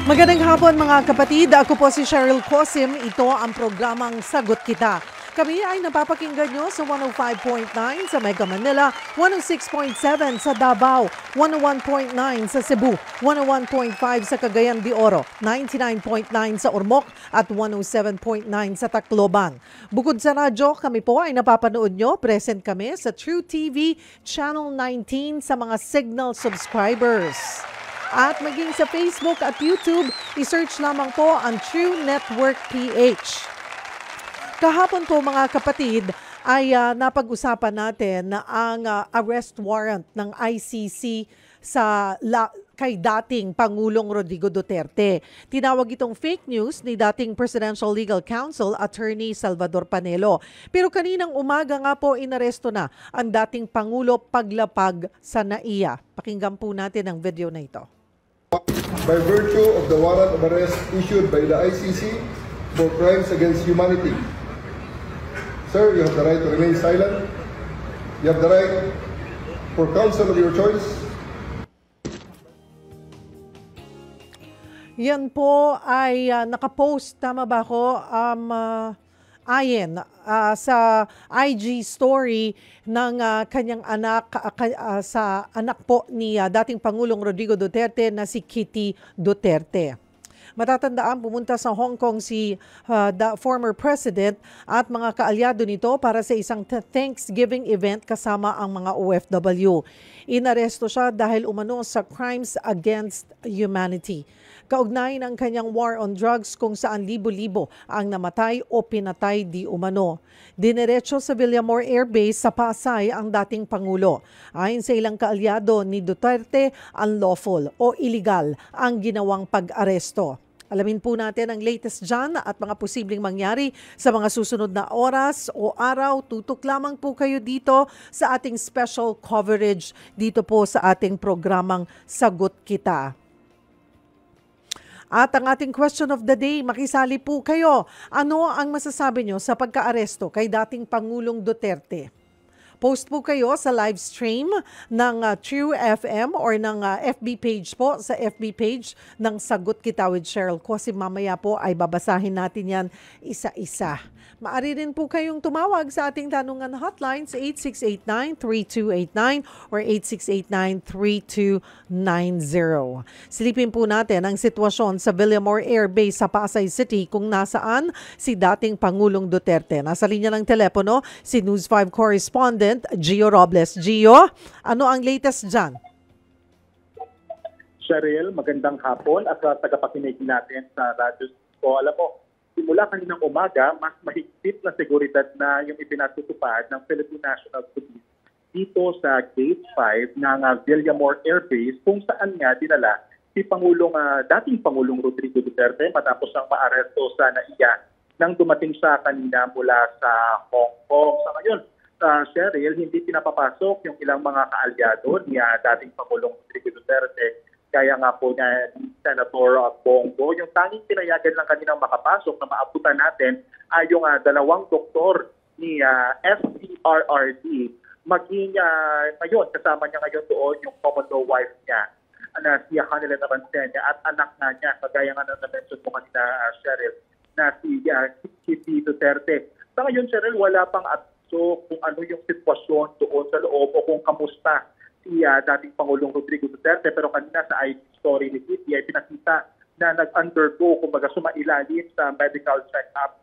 Magandang hapon mga kapatid. Ako po si Cheryl Cosim. Ito ang programang Sagot Kita. Kami ay napapakinggan nyo sa 105.9 sa Mega Manila, 106.7 sa Davao, 101.9 sa Cebu, 101.5 sa Cagayan de Oro, 99.9 sa Ormoc at 107.9 sa Tacloban. Bukod sa radyo, kami po ay napapanood nyo. Present kami sa True TV Channel 19 sa mga Signal subscribers. At maging sa Facebook at YouTube, i-search lamang po ang True Network PH. Kahapon po mga kapatid ay napag-usapan natin ang arrest warrant ng ICC kay dating Pangulong Rodrigo Duterte. Tinawag itong fake news ni dating Presidential Legal Counsel Attorney Salvador Panelo. Pero kaninang umaga nga po inaresto na ang dating Pangulo paglapag sa NAIA. Pakinggan po natin ang video na ito. By virtue of the warrant of arrest issued by the ICC for crimes against humanity. Sir, you have the right to remain silent. You have the right for counsel of your choice. Yan po ay nakapost, tama ba ako, ayen sa IG story ng kanyang anak, sa anak po ni dating Pangulong Rodrigo Duterte na si Kitty Duterte. Matatandaan, pumunta sa Hong Kong si the former president at mga kaalyado nito para sa isang Thanksgiving event kasama ang mga OFW. Inaresto siya dahil umano sa crimes against humanity. Kaugnay ng kanyang war on drugs kung saan libo-libo ang namatay o pinatay di umano. Dinerecho sa Villamor Air Base sa Pasay ang dating Pangulo. Ayon sa ilang kaalyado ni Duterte, unlawful o illegal ang ginawang pag-aresto. Alamin po natin ang latest dyan at mga posibleng mangyari sa mga susunod na oras o araw. Tutok lamang po kayo dito sa ating special coverage dito po sa ating programang Sagot Kita. At ang ating question of the day, makisali po kayo. Ano ang masasabi nyo sa pagka-aresto kay dating Pangulong Duterte? Post po kayo sa live stream ng True FM or ng FB page po, sa FB page ng Sagot Kita with Cheryl. Kasi mamaya po ay babasahin natin yan isa-isa. Maaari rin po kayong tumawag sa ating tanungan hotline sa 8689-3289 or 8689-3290. Silipin po natin ang sitwasyon sa Villamor Air Base sa Pasay City kung nasaan si dating Pangulong Duterte. Nasa linya ng telepono si News 5 correspondent Gio Robles. Gio, ano ang latest dyan? Cheryl, magandang hapon at sa tagapakinig natin sa radyo ko. Alam mo, simula kaninang umaga, mas mahigpit na seguridad na yung ipinatutupad ng Philippine National Police dito sa Gate 5 ng Villamor Air Base kung saan nga dinala si dating Pangulong Rodrigo Duterte matapos ang maaresto sa NAIA nang dumating siya kanina mula sa Hong Kong. Sa ngayon, Cheryl, hindi pinapapasok yung ilang mga kaalyado ni dating Pangulong Rodrigo Duterte. Kaya nga po na Senator Bongo, yung tanging pinayagan lang kaninang makapasok na maabutan natin ay yung dalawang doktor ni SCRRD. Maging ngayon, kasama niya ngayon doon yung common law wife niya na si Hanela Nabansenya at anak na niya, kagaya nga na-mention mo kanina, Cheryl, na si Kitty Duterte. Sa ngayon, Cheryl, wala pang atso kung ano yung sitwasyon doon sa loob o kung kamusta si dating Pangulong Rodrigo Duterte, pero kanina sa IG story ni Kitty ay pinakita na nag-undergo, kumbaga sumailalim sa medical check-up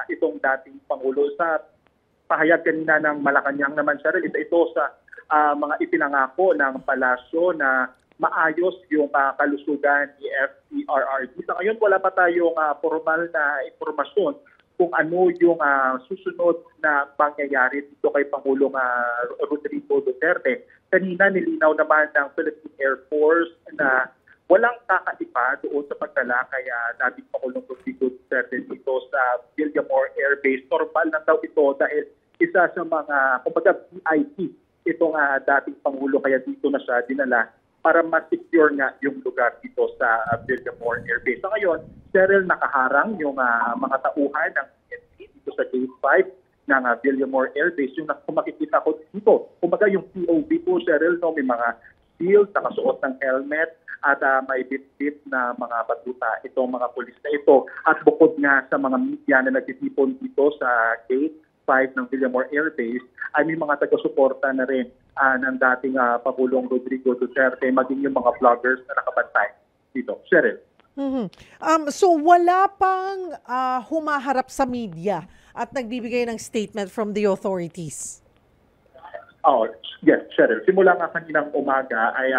itong dating Pangulo. Sa pahayag kanina ng Malacanang naman, Cheryl, ito sa mga ipinangako ng palasyo na maayos yung kalusugan ni FCRRD. Sa ngayon, wala pa tayong formal na impormasyon kung ano yung susunod na pangyayari dito kay Pangulong Rodrigo Duterte. Kanina nilinaw naman ng Philippine Air Force na walang kakaiba doon sa pagdala kay dating Pangulong Rodrigo Duterte dito sa Villamor Air Base. Normal lang daw ito dahil isa sa mga, kumbaga, VIP itong dating Pangulo, kaya dito na siya dinala para ma-secure nga yung lugar dito sa Villamor Air Base. So ngayon, Cheryl, nakaharang yung mga tauhan ng PNP dito sa Gate 5 ng Villamor Air Base. Yung kung makikita ko dito, kumbaga yung POV po, Cheryl, no, may mga shield, nakasuot ng helmet, at may bit-bit na mga batuta itong mga pulis na ito. At bukod nga sa mga media na nagtitipon dito sa Gate 5 ng Villamor Air Base, ay may mga taga-suporta na rin ng dating Pangulong Rodrigo Duterte, maging yung mga vloggers na nakabantay dito. Cheryl. So wala pang humaharap sa media at nagbibigay ng statement from the authorities? Oh, yes, Cheryl. Simula nga kaninang umaga ay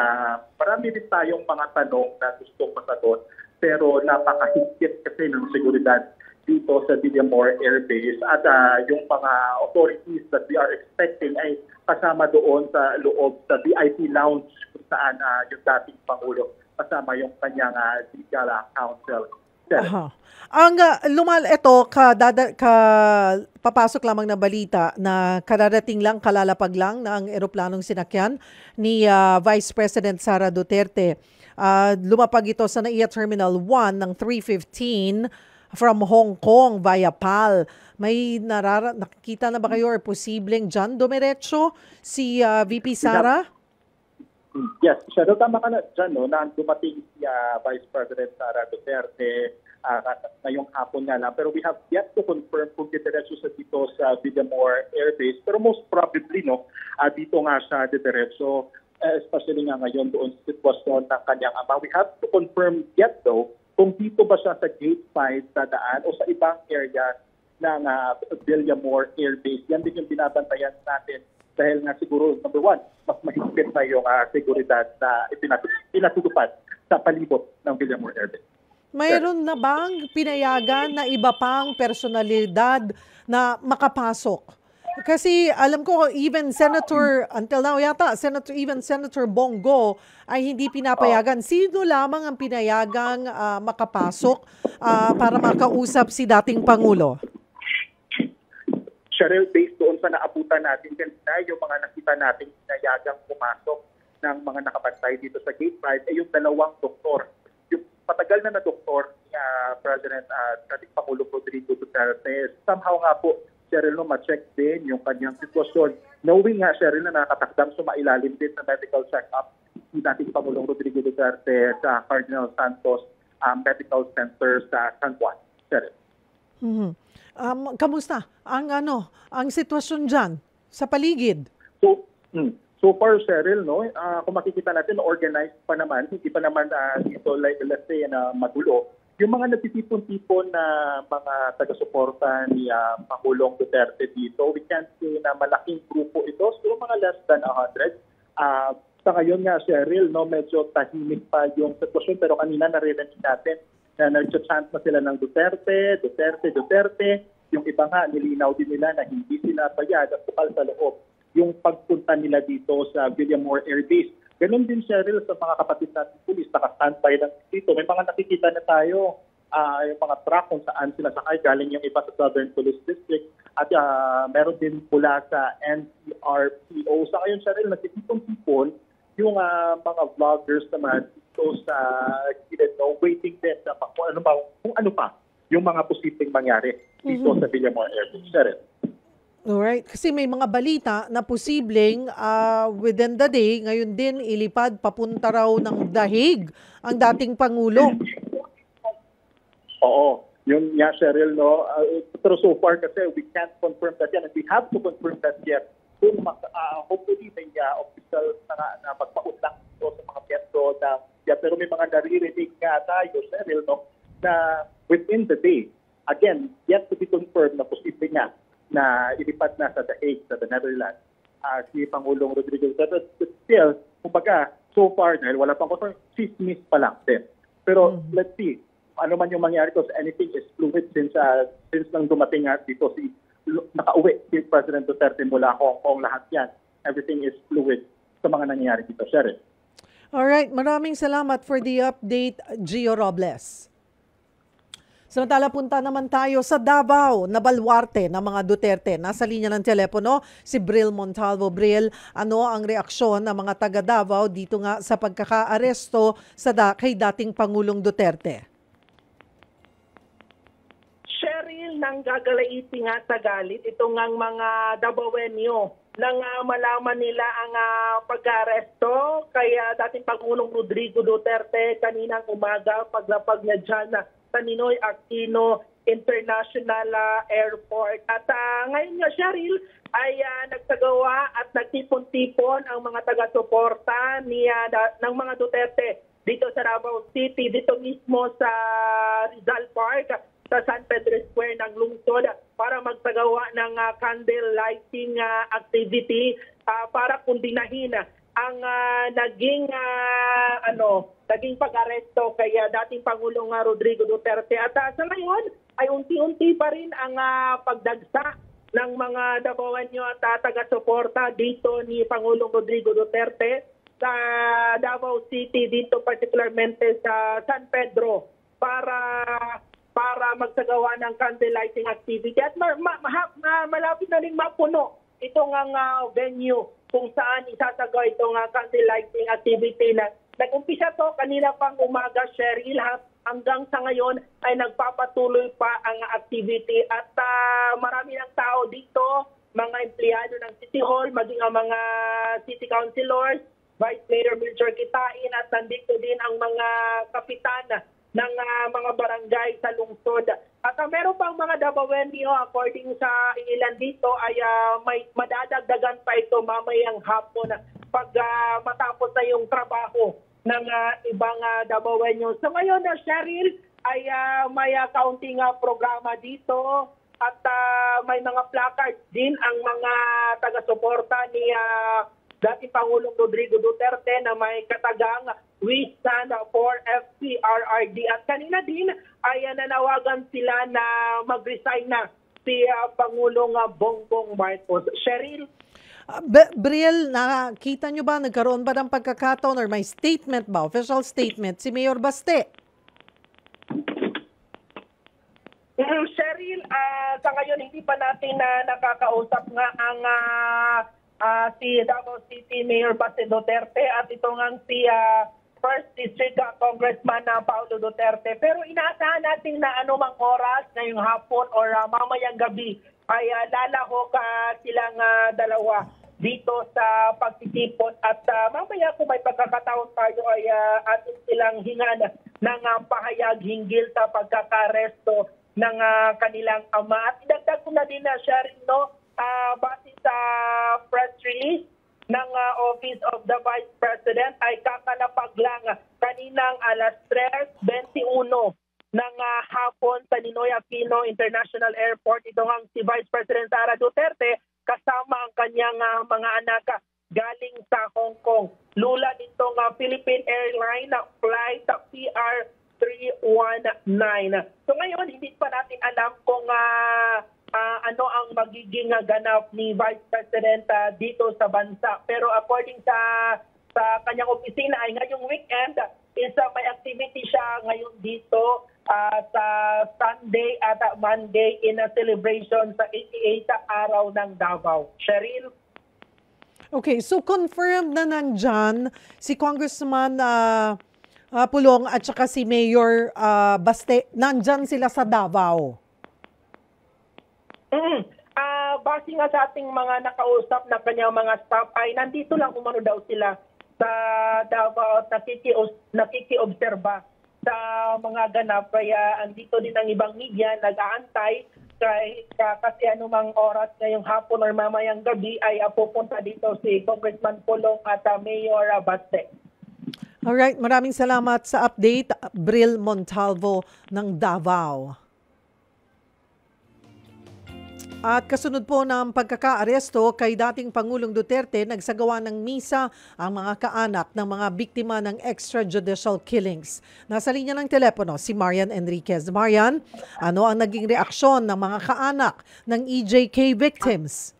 marami din tayong mga tanong na gustong masagot, pero napakahigpit kasi ng seguridad dito sa Villamor Air Base at yung mga authorities that we are expecting ay kasama doon sa loob sa VIP lounge kung saan yung dating Pangulo kasama yung kanyang legal counsel. Ang papasok lamang na balita na kararating lang, kalalapag lang na ang eroplanong sinakyan ni Vice President Sara Duterte. Lumapag ito sa NAIA Terminal 1 ng 3:15 from Hong Kong via PAL. May nakikita na ba kayo or posibleng dyan dumiretso si VP Sara? Yes, Shadow, tama ka na dyan, no, na dumating si Vice President Sara Duterte ngayong hapon nga lang. Pero we have yet to confirm kung didiretso sa dito sa Villamor Air Base. Pero most probably, no, dito nga siya didiretso, especially nga ngayon doon sa sitwasyon ng kanyang ama. We have to confirm yet, though, kung dito ba siya sa Gate 5 dadaan o sa ibang area ng Villamor Air Base. Yan din yung binabantayan natin dahil nga siguro, number one, mas mahigpit na yung seguridad na pinatutupad sa palibot ng Villamor Air Base. Mayroon na bang pinayagan na iba pang personalidad na makapasok? Kasi alam ko even Senator, until now yata, Senator Bongo ay hindi pinapayagan. Sino lamang ang pinayagang makapasok para makausap si dating Pangulo? Cheryl, based doon sa naabutan natin kanina, yung mga nakita natin pinayagang pumasok ng mga nakabantay dito sa Gate 5 ay yung dalawang doktor. Yung matagal na doktor ni President dating Pangulo Rodrigo Duterte. Somehow nga po, Cheryl, no, ma-check din yung kanyang sitwasyon. Knowing nga, Cheryl, na nakatakdang sumailalim din sa medical check-up si dating Pangulong Rodrigo Duterte sa Cardinal Santos Medical Center sa San Juan. Cheryl. Kamusta ang sitwasyon dyan sa paligid? So far, Cheryl, no, kung makikita natin, organized pa naman, hindi pa naman dito, like, let's say, na magulo. Yung mga nagtitipon-tipon na mga taga-suporta ni Pangulong Duterte dito, we can't say na malaking grupo ito, so mga less than 100. Sa ngayon nga, Cheryl, no, medyo tahimik pa yung sitwasyon, pero kanina narinig natin na nag-chant na sila ng Duterte. Yung iba nga, nilinaw din nila na hindi sila bayad at bukal sa loob yung pagpunta nila dito sa Villamor Air Base. Ganon din, Cheryl, sa mga kapatid natin pulis, naka-standby lang dito. May mga nakikita na tayo, yung mga truck kung saan sila sakay, galing yung iba sa Southern Police District, at meron din mula sa NCRPO. Sa ngayon, Cheryl, nagtitipon-tipon yung mga vloggers naman dito sa waiting din na kung ano pa yung mga posibleng mangyari dito sa Villamor Air Base. Cheryl. Alright. Kasi may mga balita na posibleng within the day, ngayon din ilipad papunta raw ng Dahig ang dating Pangulo. Oo. Yun nga, Cheryl, no? Pero so far kasi we can't confirm that yan. And we have to confirm that yet. Kung hopefully may official na magpaut lang ito sa mga piyetro na pero may mga naririnig nga tayo, Cheryl, no? Na within the day, again, yet to be confirmed na posible nga na ilipad na sa The Hague, sa the Netherlands, si Pangulong Rodrigo Duterte. But still, kumbaga, so far, dahil wala pang confirm, chismis pa lang din. Pero let's see, ano man yung mangyari because anything is fluid since nang dumating nga dito nakauwi si President Duterte mula Hong Kong, lahat yan. Everything is fluid sa mga nangyayari dito. Sharon. Alright, maraming salamat for the update, Gio Robles. Samantala, punta naman tayo sa Davao, na baluarte ng mga Duterte. Nasa linya ng telepono si Bril Montalvo. Bril, ano ang reaksyon ng mga taga Davao dito nga sa pagkakaaresto kay dating Pangulong Duterte? Cheryl, nang gagalaiti nga sa galit, ito ngang mga Davaoenyo nang malaman nila ang pag-aresto kay dating Pangulong Rodrigo Duterte kaninang umaga paglapag niya dyan sa Ninoy Aquino International Airport. At ngayon nga, Cheryl, ay nagsagawa at nagtipon-tipon ang mga taga-suporta ng mga Duterte dito sa Davao City, dito mismo sa Rizal Park, sa San Pedro Square ng lungsod para magsagawa ng candle lighting activity para kundinahin ang naging pag-aresto kay dating Pangulong Rodrigo Duterte. At sa ngayon ay unti-unti pa rin ang pagdagsa ng mga Davaoenyo at taga-suporta dito ni Pangulong Rodrigo Duterte sa Davao City, dito particularmente sa San Pedro para magsagawa ng candle lighting activity. At malapit na rin mapuno itong venue kung saan isasagawa itong candle lighting activity. Nag-umpisa to kanina pang umaga, Cheryl, hanggang sa ngayon ay nagpapatuloy pa ang activity. At marami ng tao dito, mga empleyado ng City Hall, maging ang mga city councilors, Vice Mayor Melchor Kitain, at nandito din ang mga kapitan ng mga barangay sa lungsod. At meron pang mga Davaoenyo, according sa ilan dito, ay may madadagdagan pa ito mamayang hapon pag matapos na yung trabaho ng ibang Davaoenyo. So ngayon, Cheryl, ay may kaunting programa dito at may mga placards din ang mga taga-suporta ni dating Pangulong Rodrigo Duterte na may katagang "We stand for FPRRD." At kanina din ay nanawagan sila na mag-resign na si Pangulong Bongbong Marcos. Cheryl? Briel, nakita nyo ba, nagkaroon ba ng pagkakataon or may statement ba, official statement, si Mayor Baste? Cheryl, sa ngayon hindi pa natin nakakausap nga ang si Davao City Mayor Baste Duterte at ito nga si First District Congressman Paulo Duterte. Pero inaasahan natin na anumang oras, ngayong hapon or mamayang gabi, ay lalahok silang dalawa dito sa pagtitipon. At mamaya kung may pagkakataon tayo ay atin silang hingan ng pahayag hinggil sa pagkakaresto ng kanilang ama. At idagdag ko na din na Sharon, base sa press release ng Office of the Vice President ay kakalapag lang kaninang alas 3:21 ng hapon sa Ninoy Aquino International Airport. Ito ang si Vice President Sara Duterte kasama ang kanyang mga anak galing sa Hong Kong. Lula nitong Philippine Airline flight PR319. So ngayon, hindi pa natin alam kung ano ang magiging ganap ni Vice President dito sa bansa. Pero according sa kanyang opisina ay ngayong weekend is may activity siya ngayon dito sa Sunday at Monday in a celebration sa 88th araw ng Davao. Cheryl? Okay, so confirmed na nandyan si Congressman Pulong at saka si Mayor Baste, nandyan sila sa Davao. Base nga sa ating mga nakausap na kanyang mga staff ay nandito lang umano daw sila sa Davao at nakikiobserba sa mga ganap. Kaya andito din ang ibang media nag-aantay kasi anumang oras ngayong hapon or mamayang gabi ay pupunta dito si Congressman Pulong at Mayor Baste. Alright, maraming salamat sa update, Bril Montalvo ng Davao. At kasunod po ng pagkakaaresto kay dating Pangulong Duterte, nagsagawa ng misa ang mga kaanak ng mga biktima ng extrajudicial killings. Nasa linya ng telepono si Marian Enriquez. Marian, ano ang naging reaksyon ng mga kaanak ng EJK victims?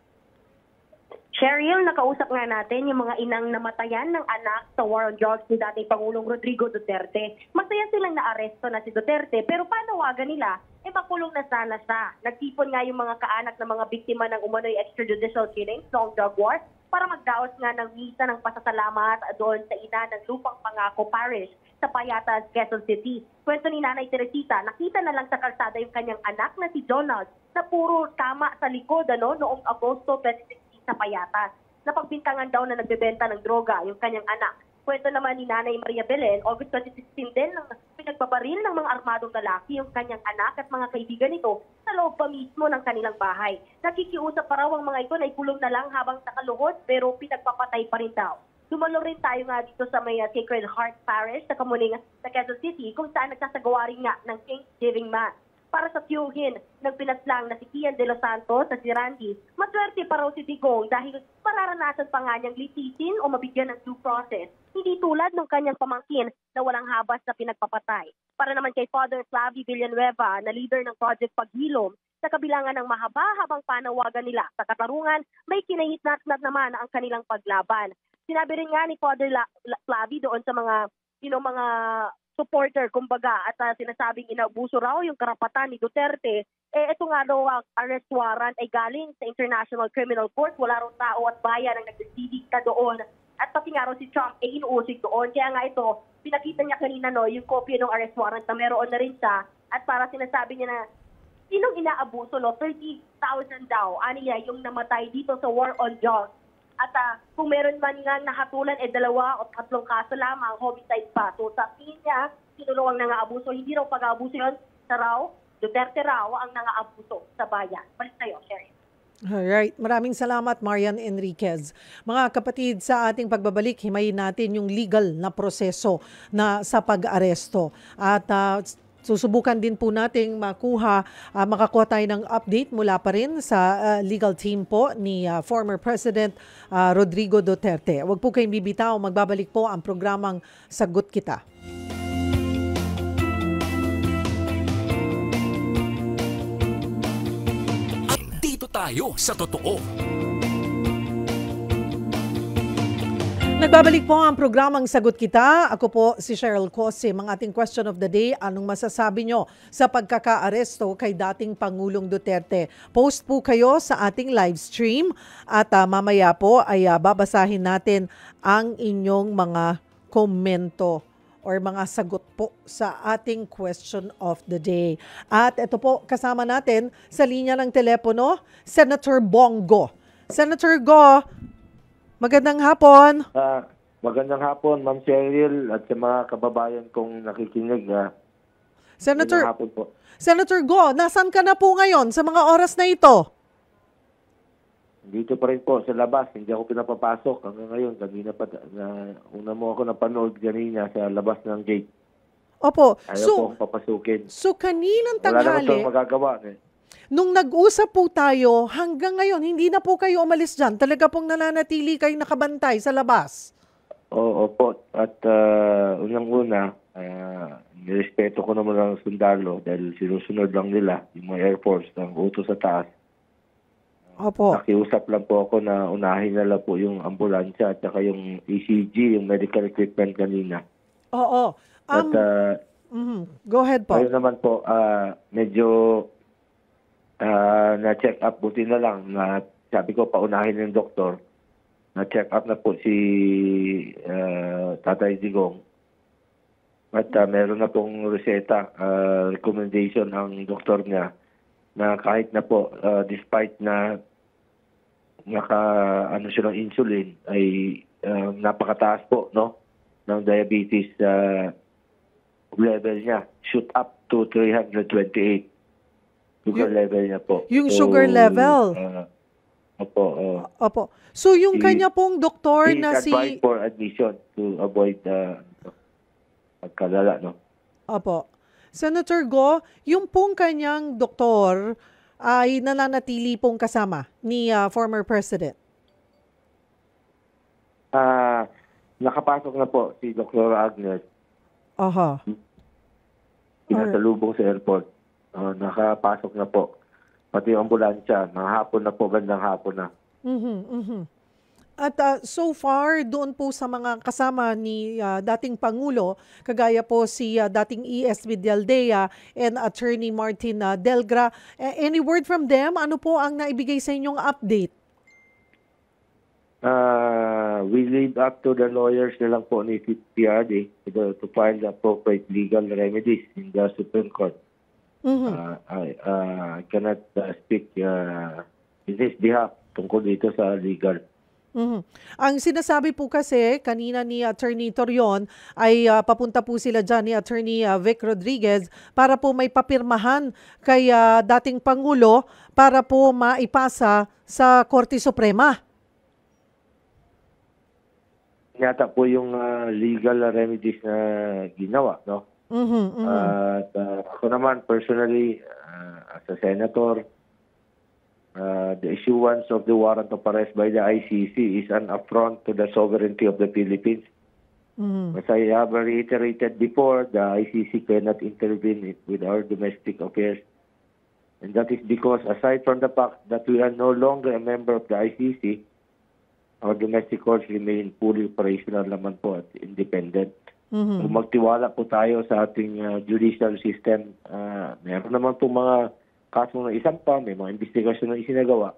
Cheryl, nakausap nga natin yung mga inang namatayan ng anak sa war on drugs ni dating Pangulong Rodrigo Duterte. Masaya silang naaresto na si Duterte, pero panawagan nila, makulong na sana siya. Nagtipon nga yung mga kaanak ng mga biktima ng umano'y extrajudicial killings noong drug war para magdaos nga ng misa ng pasasalamat doon sa ina ng Lupang Pangako Parish sa Payatas, Quezon City. Kwento ni Nanay Teresita, nakita na lang sa kalsada yung kanyang anak na si Donald na puro tama sa likod noong Agosto 2016 sa Payatas. Napagbintangan daw na nagbebenta ng droga yung kanyang anak. Kwento naman ni Nanay Maria Belen, August 2016 din, nang pinagbabaril ng mga armadong lalaki yung kanyang anak at mga kaibigan nito sa loob pa mismo ng kanilang bahay. Nakikiusap pa raw ang mga ito na ikulong na lang habang nakaluhod pero pinagpapatay pa rin daw. Dumalo rin tayo nga dito sa may Sacred Heart Parish sa Kamuning sa Quezon City kung saan nagsasagawa rin nga ng Thanksgiving Mass. Para sa tiyuhin ng pinaslang na si Kian de los Santos at si Randy, maswerte pa raw si Digong dahil mararanasan pa nga niyang litisin o mabigyan ng due process. Hindi tulad ng kanyang pamangkin na walang habas na pinagpapatay. Para naman kay Father Flavie Villanueva na leader ng Project Paghilom, sa kabilangan ng mahaba-habang panawagan nila sa katarungan, may kinahitnat-nat naman ang kanilang paglaban. Sinabi rin nga ni Father Flavie doon sa mga mga supporter, kumbaga, at sinasabing inaabuso raw yung karapatan ni Duterte, ito nga daw ang arrest warrant ay galing sa International Criminal Court. Wala raw tao at bayan ang nagdidikta doon. At pati nga raw si Trump ay inuusig doon. Kaya nga ito, pinakita niya kanina yung kopya ng arrest warrant na meron na rin siya. At para sinasabi niya na sinong inaabuso, 30,000 daw, aniya yung namatay dito sa war on drugs. At kung meron man nga nahatulan, 2 o 3 kaso lamang, homicide pa. So sa tingin niya, sinulo ang nangaabuso. Hindi raw pag-aabuso yun sa Duterte raw ang nangaabuso sa bayan. Balik tayo, Sherry. Alright. Maraming salamat, Marian Enriquez. Mga kapatid, sa ating pagbabalik, himayin natin yung legal na proseso na sa pag-aresto. At susubukan din po nating makakuha tayo ng update mula pa rin sa legal team po ni former President Rodrigo Duterte. Huwag po kayong bibitaw, magbabalik po ang programang Sagot Kita. Dito tayo sa totoo. Nagbabalik po ang programang Sagot Kita. Ako po si Cheryl Cosim. Ang ating question of the day, anong masasabi nyo sa pagkaka-aresto kay dating Pangulong Duterte? Post po kayo sa ating live stream at mamaya po ay babasahin natin ang inyong mga komento or mga sagot po sa ating question of the day. At ito po, kasama natin sa linya ng telepono, Senator Bongo. Senator Go, magandang hapon. Magandang hapon, Ma'am Cheryl, at sa mga kababayan kong nakikinig. Senator, magandang hapon po. Senator Go, nasan ka na po ngayon sa mga oras na ito? Dito pa rin po sa labas, hindi ako pinapapasok hanggang ngayon. Kanina pa, una mo ako napanood kanina sa labas ng gate. Opo. Ayaw po akong papasukin. So kaninang Wala naman tanghali, itong magagawa. nung nag-usap po tayo, hanggang ngayon, hindi na po kayo umalis dyan. Talaga pong nananatili kayo nakabantay sa labas. Oo po. At unang-una, nirespeto ko naman ang sundalo dahil sinusunod lang nila yung mga Air Force ng utos sa taas. Opo. Nakiusap lang po ako na unahin na lang po yung ambulansya at saka yung ECG, yung medical equipment kanina. Oo. At Go ahead po. ayun naman po, medyo na-check up, buti na lang na sabi ko paunahin ng doktor. Na-check up na po si Tatay Digong. At meron na pong reseta, recommendation ang doktor niya na kahit na po, despite na siya ng insulin, ay napakataas po, no, ng diabetes level niya. Shoot up to 328. Sugar level niya po. Yung sugar level? Opo. Opo. So yung kanya pong doktor na si... advised for admission to avoid pagkalala, no? Opo. Senator Go, yung pong kanyang doktor ay nananatili pong kasama ni former President. Nakapasok na po si Dr. Agnes. Aha. Pinasalubong sa airport. Nakapasok na po. Pati yung ambulansya. Hapon na po, bandang hapon na. At so far, doon po sa mga kasama ni dating Pangulo, kagaya po si dating E.S. Vidaldea and Attorney Martin Delgra, any word from them? Ano po ang naibigay sa inyong update? We leave up to the lawyers na lang po ni PRD to file the appropriate legal remedies in the Supreme Court. I cannot speak in his behalf. tungkol dito sa legal. Mhm. Ang sinasabi po kasi kanina ni Attorney Torion ay papunta po sila dyan ni Attorney Vic Rodriguez para po may papirmahan kay dating Pangulo para po maipasa sa Korte Suprema. Yata po yung legal remedies na ginawa, no? Mhm, mhm. At ako naman personally, as a senator, the issuance of the warrant of arrest by the ICC is an affront to the sovereignty of the Philippines. Mhm. As I have reiterated before, the ICC cannot intervene with our domestic affairs. And that is because aside from the fact that we are no longer a member of the ICC, our domestic courts remain fully operational naman po at independent. Mhm. Kung magtiwala po tayo sa ating judicial system, meron naman po mga kaso ng isang pa, may mga investigasyon na isinagawa.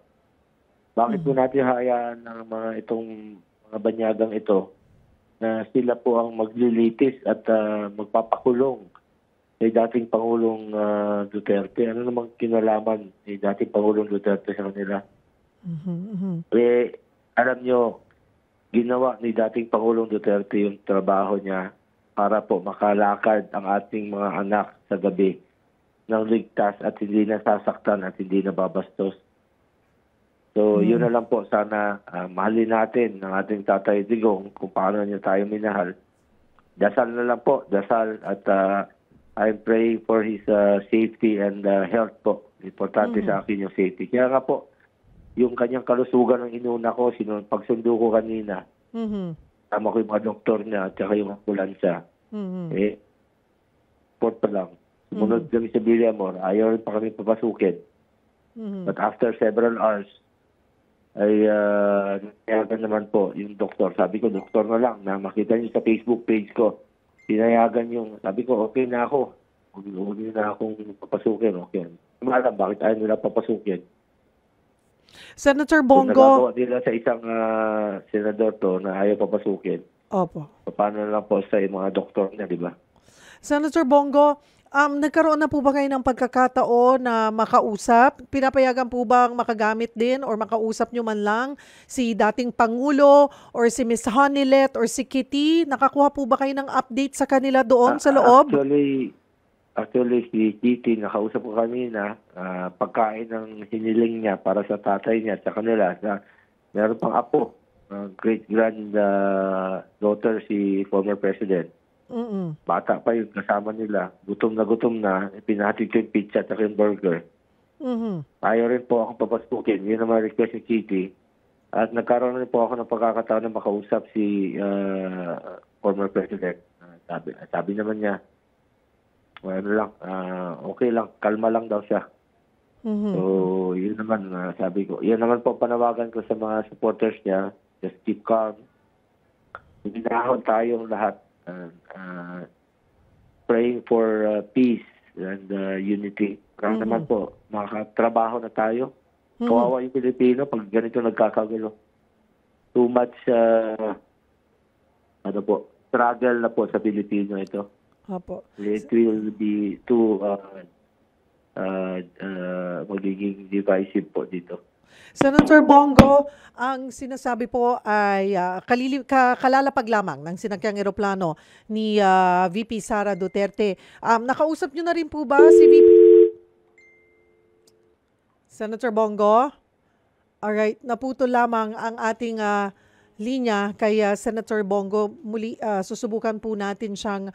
Bakit po natin hayaan ng mga itong mga banyagang ito na sila po ang maglilitis at magpapakulong kay dating Pangulong Duterte? Ano namang kinalaman ni dating Pangulong Duterte sa kanila? Mhm, mhm. Alam nyo, ginawa ni dating Pangulong Duterte yung trabaho niya para po makalakad ang ating mga anak sa gabi ng ligtas at hindi nasasaktan at hindi nababastos. So, yun na lang po. Sana mahalin natin ng ating Tatay Digong kung paano niya tayo minahal. Dasal na lang po. Dasal. At I'm praying for his safety and health po. Importante sa akin yung safety. Kaya nga po, yung kanyang kalusugan ng inuna ko, pagsundo ko kanina, tama ko yung mga doktor niya at saka yung ambulansya. Port pa lang. Sumunod kami sa Villamor, ayaw rin pa kami papasukin. But after several hours, ay nayagan naman po yung doktor. Sabi ko, doktor na lang, na makita niyo sa Facebook page ko. Pinayagan yung, sabi ko, okay na ako. Huwag niyo na akong papasukin. Okay. Alam, bakit ayaw nila papasukin? Senator Kung Bongo. nagagawa nila sa isang senador to na ayaw papasukin, Opo. paano na lang po sa mga doktor na, di ba? Senator Bongo, nagkaroon na po ba kayo ng pagkakataon na makausap? Pinapayagan po bang makagamit din or makausap nyo man lang si dating Pangulo or si Miss Honilet or si Kitty? Nakakuha po ba kayo ng update sa kanila doon sa loob? Actually, si Kitty, nakausap ko kanina, pagkain ng hiniling niya para sa tatay niya at sa kanila. Meron pang apo, great-grand daughter si former president. Bata pa yung kasama nila. Gutom na, pinahatid ko yung pizza at yung burger. Ayaw rin po akong papasukin. Yun naman request ni Kitty. At nagkaroon rin po ako ng pagkakataon na makausap si former president. Sabi naman niya, okay lang, kalma lang daw siya. So, yun naman, sabi ko. Yun naman po panawagan ko sa mga supporters niya. Just keep calm. Hinahon tayong lahat. Praying for peace and unity. Kaya naman po, makatrabaho na tayo. Kawawa yung Pilipino pag ganito nagkakagulo. Too much struggle na po sa Pilipino ito. Opo. It will be too magiging divisive po dito. Senator Bongo, ang sinasabi po ay kalalapag lamang ng sinakyang eroplano ni VP Sara Duterte. Nakausap nyo na rin po ba si VP? Senator Bongo? Alright, naputol lamang ang ating linya kay Senator Bongo. Muli, susubukan po natin siyang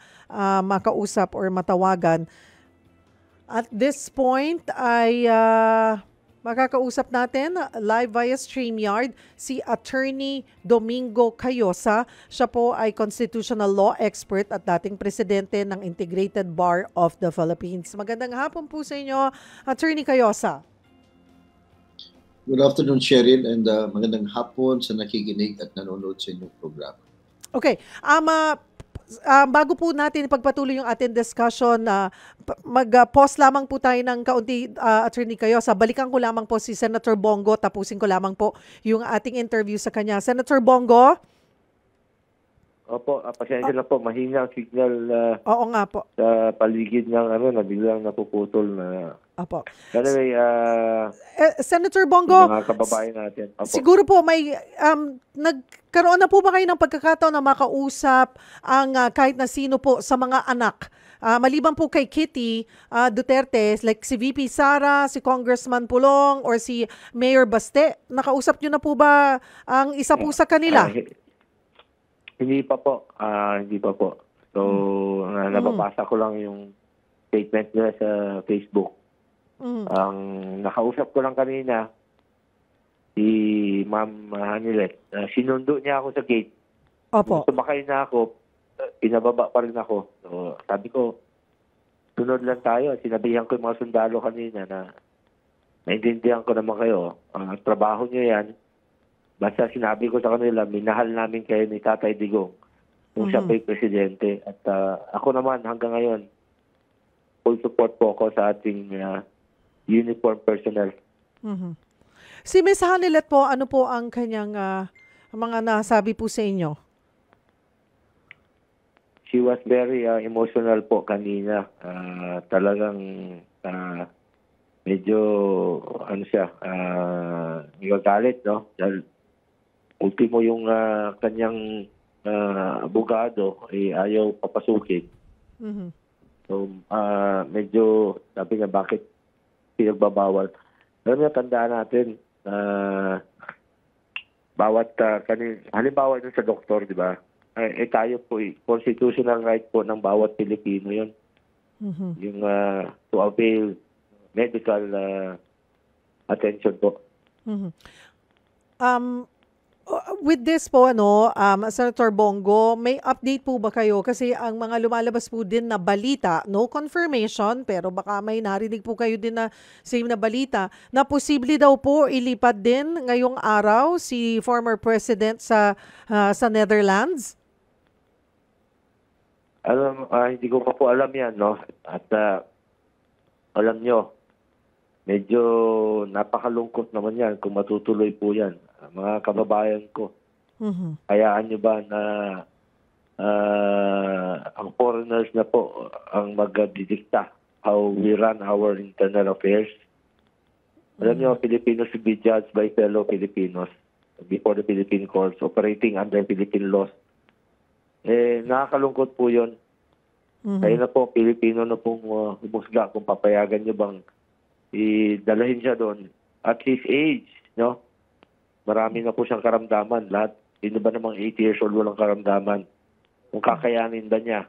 makausap or matawagan. At this point ay makakausap natin live via StreamYard si Attorney Domingo Cayosa. Siya po ay constitutional law expert at dating presidente ng Integrated Bar of the Philippines. Magandang hapon po sa inyo, Attorney Cayosa. Good afternoon, Cheryl, and magandang hapon sa nakikinig at nanonood sa inyong programa. Okay. Bago po natin ipagpatuloy yung ating discussion, mag-pause lamang po tayo ng kaunti, Attorney Cayosa. Balikan ko lamang po si Senator Bongo. Tapusin ko lamang po yung ating interview sa kanya. Senator Bongo? Opo, pasensya na po. Mahina ang signal Oo nga po. sa paligid ng na biglang napuputol na Opo. Anyway, Senator Bongo, mga kababayan natin. Opo. siguro po may nagkaroon na po ba kayo ng pagkakataon na makausap ang kahit na sino po sa mga anak? Maliban po kay Kitty Duterte, like si VP Sara, si Congressman Pulong, or si Mayor Baste, nakausap nyo na po ba ang isa po sa kanila? Hindi pa po. Hindi pa po. So, nababasa ko lang yung statement nila sa Facebook. Ang nakausap ko lang kanina, si Ma'am Hanilet, sinundo niya ako sa gate. Opo. Sumakay na ako, pinababa pa rin ako. So, sabi ko, sunod lang tayo. Sinabihan ko yung mga sundalo kanina na naintindihan ko naman kayo. Ang trabaho niyo yan. Basta sinabi ko sa kanila, minahal namin kayo ni Tatay Digong kung siya pa'y presidente. At ako naman hanggang ngayon, full support po ako sa ating uniform personnel. Si Ms. Hanilet po, ano po ang kanyang mga nasabi po sa inyo? She was very emotional po kanina. Talagang medyo ano siya, nagagalit, no? Dahil ultimo yung kanyang abogado ay ayaw papasukin. So medyo sabi niya bakit pinagbabawal. Pero tandaan natin bawat halimbawa dun sa doktor, di ba? Tayo po, constitutional right po ng bawat Pilipino yun. Yung to avail medical attention po. With this po, Senator Bongo, may update po ba kayo? Kasi ang mga lumalabas po din na balita, no confirmation, pero baka may narinig po kayo din na same na balita, na posible daw po ilipad din ngayong araw si former president sa Netherlands? Hindi ko pa po alam yan, no? At alam nyo, medyo napakalungkot naman yan kung matutuloy po yan. Mga kababayan ko, hayaan nyo ba na ang foreigners na po ang magdidikta how we run our internal affairs? Alam nyo, Filipinos should be judged by fellow Filipinos before the Philippine courts operating under Philippine laws. Nakakalungkot po yun. Kaya na po, Pilipino na pong humusga kung papayagan nyo bang idalahin siya doon. At his age, no? Marami na po siyang karamdaman. Lahat, hindi ba namang 80 years old walang karamdaman? Kung kakayanin ba niya?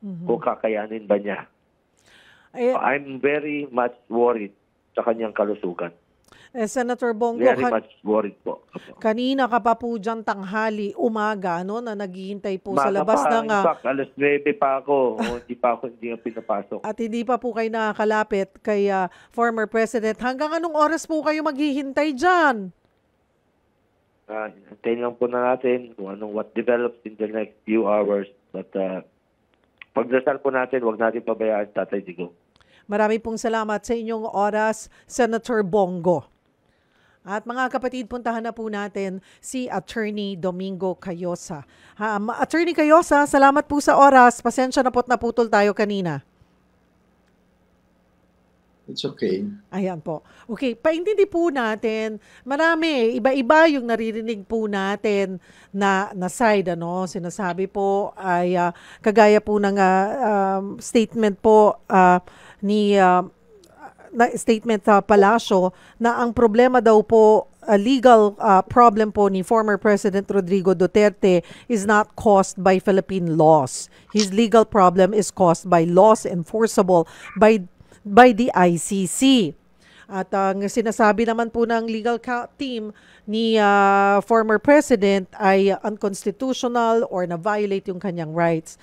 Kung kakayanin ba niya? I'm very much worried sa kanyang kalusugan. Senator Bongo, very much worried po. Kanina ka pa po dyan tanghali, umaga, no, na naghihintay po sa labas ng... In fact, alas 9 pa ako. Hindi nga pinapasok. At hindi pa po kayo nakakalapit kay former president. Hanggang anong oras po kayo maghihintay dyan? Hintayin lang po na natin kung what develops in the next few hours. But pagdasal po natin, huwag natin pabayaan Tatay Digong. Marami pong salamat sa inyong oras, Senator Bongo. At mga kapatid, puntahan na po natin si Attorney Domingo Cayosa. Attorney Cayosa, salamat po sa oras. Pasensya na po't naputol tayo kanina. It's okay. Ayan po. Okay, paintindi po natin. Marami, iba-iba yung naririnig po natin na side, ano. Sinasabi po ay kagaya po ng statement po ni statement sa Palasyo na ang problema daw po, legal problem po ni former President Rodrigo Duterte is not caused by Philippine laws. His legal problem is caused by laws enforceable by the ICC. At ang sinasabi naman po ng legal team ni former president ay unconstitutional or na-violate yung kanyang rights.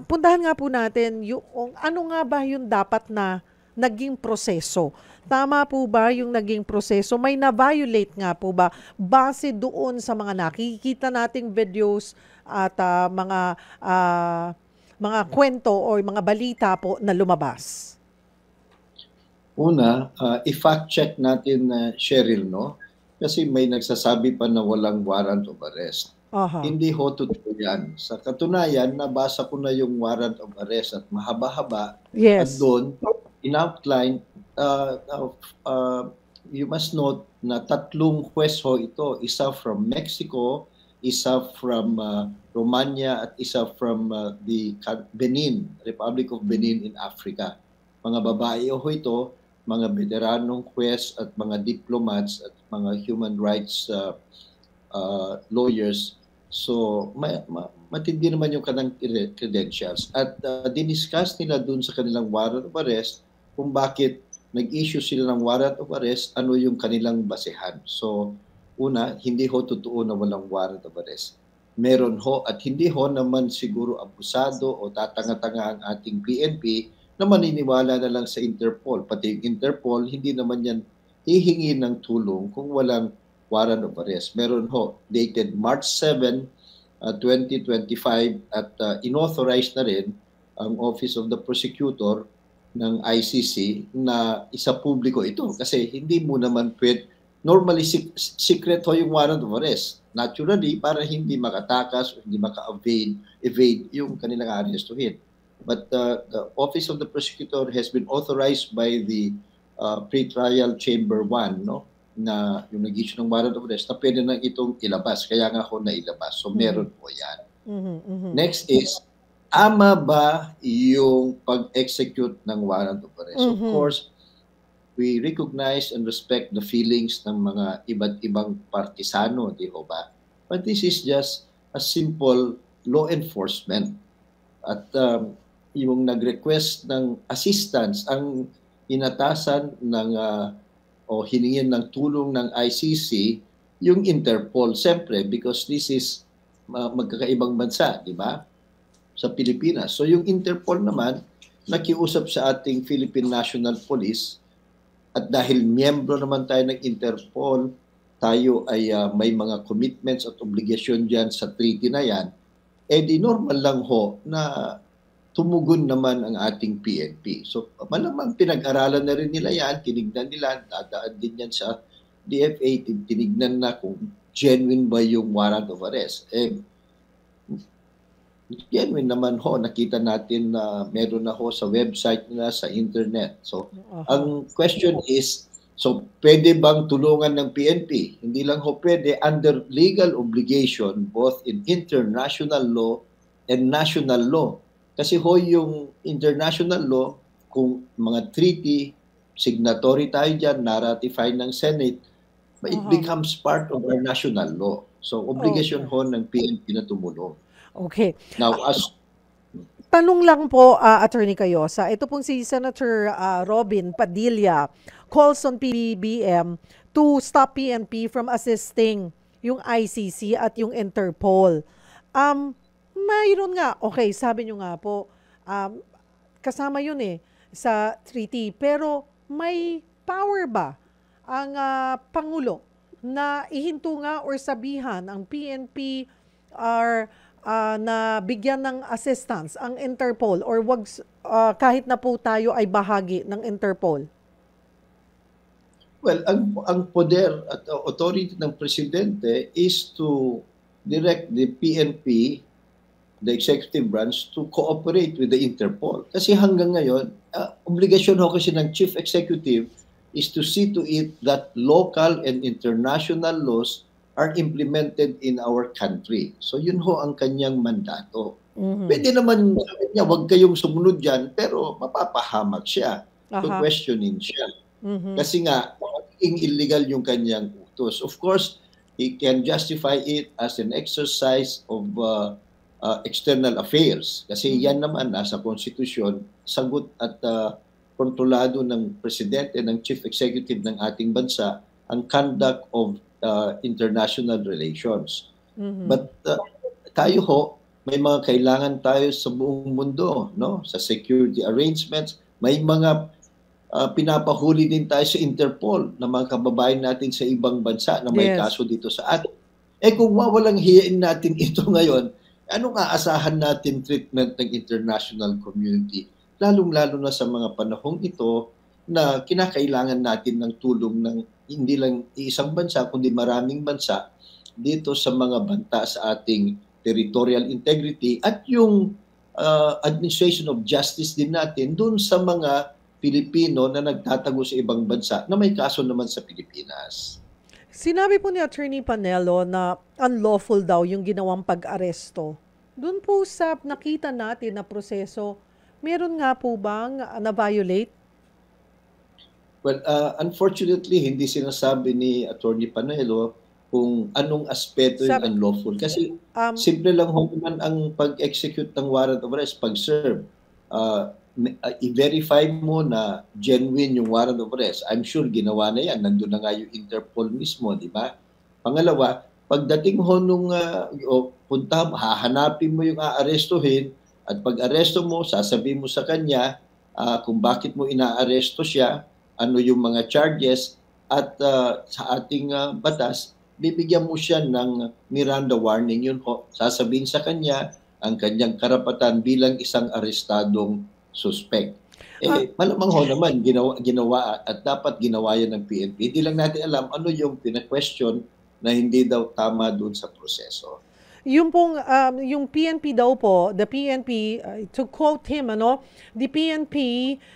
Puntahan nga po natin yung ano nga ba yung dapat na naging proseso. Tama po ba yung naging proseso? May na-violate nga po ba base doon sa mga nakikita nating videos at mga kwento o mga balita po na lumabas? Una, i-fact check natin Cheryl, no? Kasi may nagsasabi pa na walang warrant of arrest. Hindi ho totoo yan. Sa katunayan, nabasa ko na yung warrant of arrest at mahaba-haba. Yes. At doon, in-outline, you must note na 3 huwes ho ito. Isa from Mexico, isa from Romania, at isa from the Benin, Republic of Benin in Africa. Mga babae ho ito, mga veteranong huwes at mga diplomats at mga human rights lawyers. So, matindi naman yung kanang credentials. At diniscuss nila dun sa kanilang warrant of arrest kung bakit nag-issue sila ng warrant of arrest, ano yung kanilang basehan. So, una, hindi ho totoo na walang warrant of arrest. Meron ho, at hindi ho naman siguro abusado o tatanga-tanga ang ating PNP na maniniwala na lang sa Interpol. Pati yung Interpol, hindi naman yan hihingi ng tulong kung walang warrant of arrest. Meron ho, dated March 7, 2025, at inauthorized na rin ang Office of the Prosecutor ng ICC na isa publiko ito. Kasi hindi mo naman pwede, normally secret ho yung warrant of arrest. Naturally, para hindi makatakas o hindi maka-evade yung kanilang arestuhin. But the Office of the Prosecutor has been authorized by the Pre-Trial Chamber 1, no? Na yung nag-issue ng warrant of arrest na pwede na itong ilabas. Kaya nga ako na ilabas. So, meron po yan. Next is, ama ba yung pag-execute ng warrant of arrest? Of course, we recognize and respect the feelings ng mga iba't ibang partisano, di ho ba? But this is just a simple law enforcement. At yung nag-request ng assistance, ang inatasan ng o hiningin ng tulong ng ICC, yung Interpol, siyempre, because this is magkakaibang bansa, di ba? Sa Pilipinas. So yung Interpol naman, nakiusap sa ating Philippine National Police, at dahil miyembro naman tayo ng Interpol, tayo ay may mga commitments at obligasyon dyan sa treaty na yan, di normal lang ho na tumugon naman ang ating PNP. So, malamang pinag-aralan na rin nila yan, tinignan nila, dadaan din yan sa DFA, tinignan na kung genuine ba yung warrant of arrest. Genuine naman ho, nakita natin na meron na ho sa website nila, sa internet. So, ang question is, so pwede bang tulungan ng PNP? Hindi lang ho pwede, under legal obligation, both in international law and national law. Kasi ho yung international law, kung mga treaty, signatory tayo dyan, na-ratify ng Senate, it becomes part of our national law. So, obligation ho ng PNP na tumulong. Okay. Now, tanong lang po, Attorney Cayosa, ito pong si Senator Robin Padilla calls on PBBM to stop PNP from assisting yung ICC at yung Interpol. Mayroon nga, okay, sabi nyo nga po, kasama yun sa treaty, pero may power ba ang Pangulo na ihinto nga or sabihan ang PNP or na bigyan ng assistance ang Interpol or wag kahit na po tayo ay bahagi ng Interpol? Well, ang poder at authority ng presidente is to direct the PNP, the executive branch, to cooperate with the Interpol. Kasi hanggang ngayon, obligasyon ho kasi ng chief executive is to see to it that local and international laws are implemented in our country. So yun ho ang kanyang mandato. Pwede naman sabi niya, huwag kayong sumunod dyan, pero mapapahamak siya. So questioning siya. Kasi nga, magiging illegal yung kanyang utos. Of course, he can justify it as an exercise of external affairs. Kasi yan naman, nasa konstitusyon, sagot at kontrolado ng presidente, ng chief executive ng ating bansa, ang conduct of international relations. But tayo ho, may mga kailangan tayo sa buong mundo, no? Sa security arrangements, may mga pinapahuli din tayo sa Interpol na mga kababayan natin sa ibang bansa na may kaso dito sa atin. Kung wawalang hiyain natin ito ngayon, anong aasahan natin treatment ng international community? Lalong-lalo na sa mga panahong ito na kinakailangan natin ng tulong ng hindi lang isang bansa, kundi maraming bansa dito sa mga banta sa ating territorial integrity at yung administration of justice din natin dun sa mga Pilipino na nagtatago sa ibang bansa na may kaso naman sa Pilipinas. Sinabi po ni Attorney Panelo na unlawful daw yung ginawang pag-aresto. Doon po sa nakita natin na proseso, meron nga po bang na-violate? Well, unfortunately, hindi sinasabi ni Attorney Panelo kung anong aspeto yung unlawful. Kasi simple lang ho naman ang pag-execute ng warrant of arrest, pag-serve. I-verify mo na genuine yung warrant of arrest. I'm sure ginawa na yan. Nandun na nga yung Interpol mismo, di ba? Pangalawa, pagdating ho nung punta, hahanapin mo yung aarestuhin at pag-aresto mo, sasabihin mo sa kanya kung bakit mo inaaresto siya, ano yung mga charges, at sa ating batas, bibigyan mo siya ng Miranda warning. Yun ho, sasabihin sa kanya ang kanyang karapatan bilang isang arestadong suspect. Malamang ho naman, ginawa at dapat ginawa yan ng PNP. Hindi lang natin alam ano yung pina-question na hindi daw tama doon sa proseso. Yung pong, yung PNP daw po, the PNP, to quote him, the PNP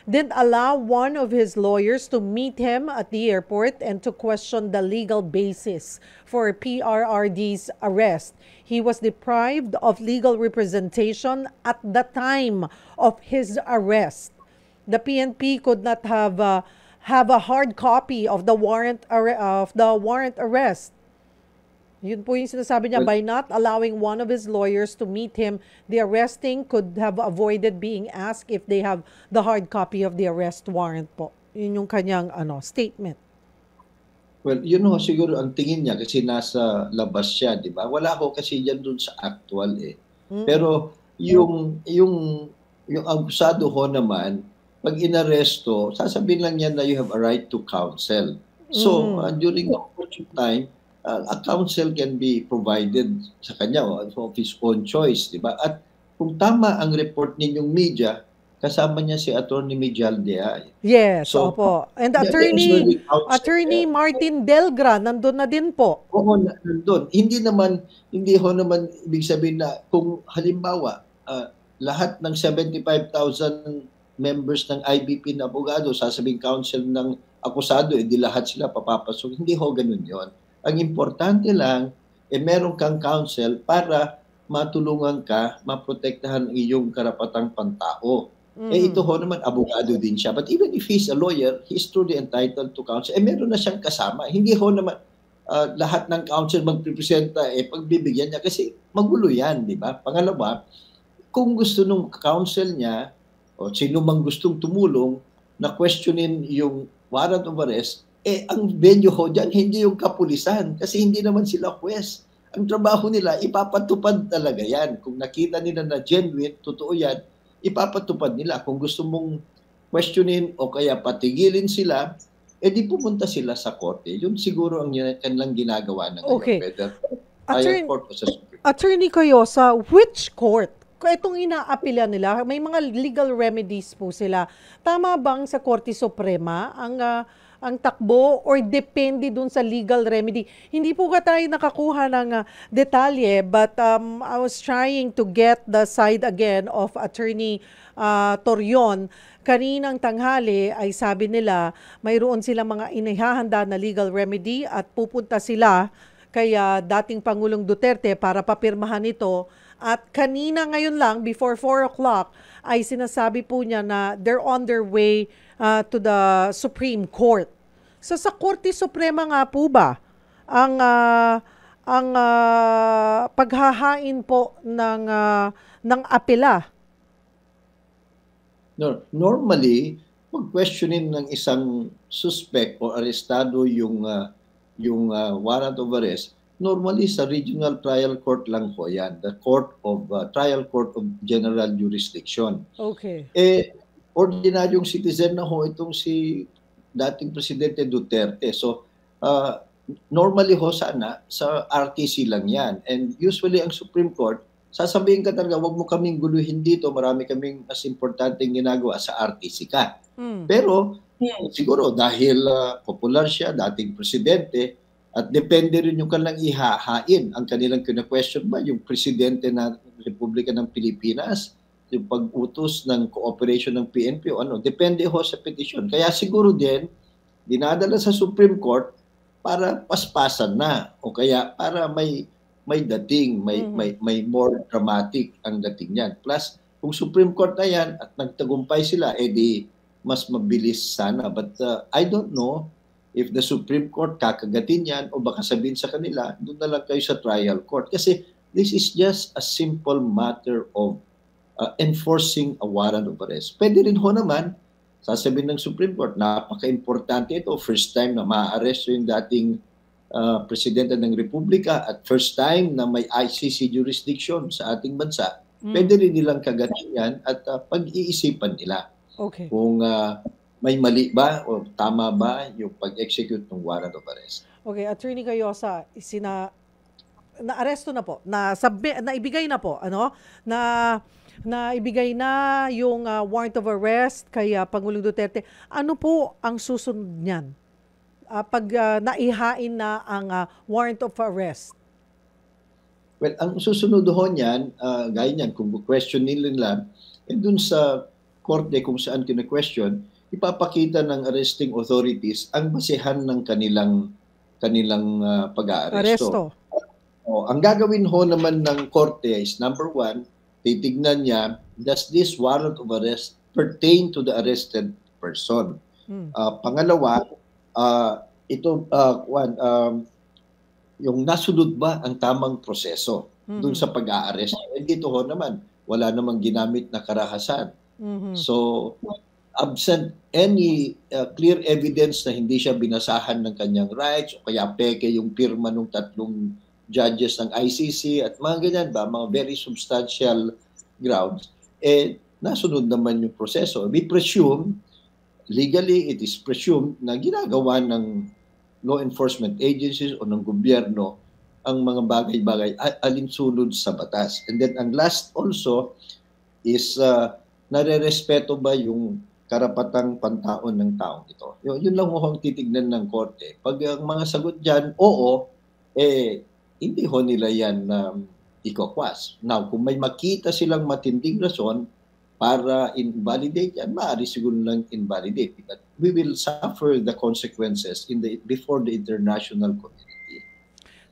didn't allow one of his lawyers to meet him at the airport and to question the legal basis for PRRD's arrest. He was deprived of legal representation at the time of his arrest. The PNP could not have a hard copy of the warrant arrest. Yun po yung sinasabi niya, by not allowing one of his lawyers to meet him, the arresting could have avoided being asked if they have the hard copy of the arrest warrant po. Yun yung kanyang statement. Well, yun ho, siguro ang tingin niya kasi nasa labas siya, di ba? Wala ho kasi yan dun sa actual eh. Pero yung akusado ho naman, pag inaresto, sasabihin lang niya na you have a right to counsel. So, during the opportune time, a counsel can be provided sa kanya of his own choice, di ba? At kung tama ang report ninyong media, kasama niya si Attorney Medialdea. Yes, so, opo. And Attorney Martin Delgra, nandun na din po. Oo, nandun. Hindi ho naman ibig sabihin na kung halimbawa, lahat ng 75,000 members ng IBP na abogado, sasabing counsel ng akusado, hindi lahat sila papapasok. Hindi ho ganun yon. Ang importante lang, meron kang counsel para matulungan ka, maprotektahan ang iyong karapatang pantao. Ito ho naman, abogado din siya. But even if he's a lawyer, he's truly entitled to counsel. Meron na siyang kasama. Hindi ho naman lahat ng counsel magpipresenta, pagbibigyan niya. Kasi magulo yan, di ba? Pangalawa, kung gusto nung counsel niya, o sino mang gustong tumulong, na questionin yung warrant of arrest, ang venue ho dyan, hindi yung kapulisan. Kasi hindi naman sila huwes. Ang trabaho nila, ipapatupad talaga yan. Kung nakita nila na genuine, totoo yan, ipapatupad nila. Kung gusto mong questionin o kaya patigilin sila, di pumunta sila sa korte. Yun siguro ang kanilang ginagawa na ngayon. Okay. Court o sa Supreme Court. Attorney Coyosa, which court? Itong inaapila nila, may mga legal remedies po sila. Tama bang sa Korte Suprema ang takbo or depende dun sa legal remedy? Hindi po ka tayo nakakuha ng detalye, but I was trying to get the side again of Attorney Torion. Kaninang tanghali ay sabi nila mayroon silang mga inihahanda na legal remedy at pupunta sila kay dating Pangulong Duterte para papirmahan ito. At kanina ngayon lang, before 4 o'clock, ay sinasabi po niya na they're on their way to the Supreme Court. So sa Korte Suprema nga po ba ang paghahain po ng apela? No, normally, pag-questionin ng isang suspect o arestado yung warrant of arrest, normally sa regional trial court lang po yan, the trial court of general jurisdiction. Okay. Ordinaryong citizen na ho itong si dating Presidente Duterte. So, normally ho sana, sa RTC lang yan. And usually ang Supreme Court, sasabihin ka talaga, wag mo kaming guluhin dito, marami kaming mas importanteng ginagawa sa RTC ka. Pero, siguro dahil popular siya, dating Presidente, at depende rin yung kanilang ihahain. Ang kanilang kina-question ba, yung Presidente ng Republika ng Pilipinas, yung pag-utos ng cooperation ng PNP o ano, depende ho sa petition. Kaya siguro din, dinadala sa Supreme Court para paspasan na o kaya para may dating, may more dramatic ang dating niyan. Plus, kung Supreme Court na yan at nagtagumpay sila, di mas mabilis sana. But I don't know if the Supreme Court kakagatin yan o baka sabihin sa kanila, doon na lang kayo sa trial court. Kasi this is just a simple matter of enforcing a warrant of arrest. Pwede rin ho naman, sasabihin ng Supreme Court, napaka-importante ito, first time na ma-arresto yung dating Presidente ng Republika at first time na may ICC jurisdiction sa ating bansa, pwede rin nilang kagatin yan at pag-iisipan nila. Okay. Kung may mali ba o tama ba yung pag-execute ng warrant of arrest. Okay, Attorney Gayosa, na-aresto na po, naibigay na po, naibigay na yung warrant of arrest kay Pangulong Duterte. Ano po ang susunod niyan? Pag naihain na ang warrant of arrest? Well, ang susunod ho niyan, gaya niyan, kung question nila, dun sa korte kung saan kina-question, ipapakita ng arresting authorities ang basehan ng kanilang pag-aaresto. Ang gagawin ho naman ng korte is number one, titignan niya, does this warrant of arrest pertain to the arrested person? Pangalawa, yung nasunod ba ang tamang proseso dun sa pag-aaresto? Dito ho naman, wala namang ginamit na karahasan. So, absent any clear evidence na hindi siya binasahan ng kanyang rights o kaya peke yung pirma ng tatlong judges ng ICC at mga ganyan ba, mga very substantial grounds, nasunod naman yung proseso. We presume, legally it is presumed na ginagawa ng law enforcement agencies o ng gobyerno ang mga bagay-bagay alinsunod sa batas. And then ang last also is nare-respeto ba yung karapatang pantaon ng taong ito. Yun lang ho ang titignan ng korte. Pag ang mga sagot dyan, oo, hindi ho nila yan ikokwas. Now, kung may makita silang matinding rason para invalidate yan, maaari siguro lang invalidate. But we will suffer the consequences before the international community.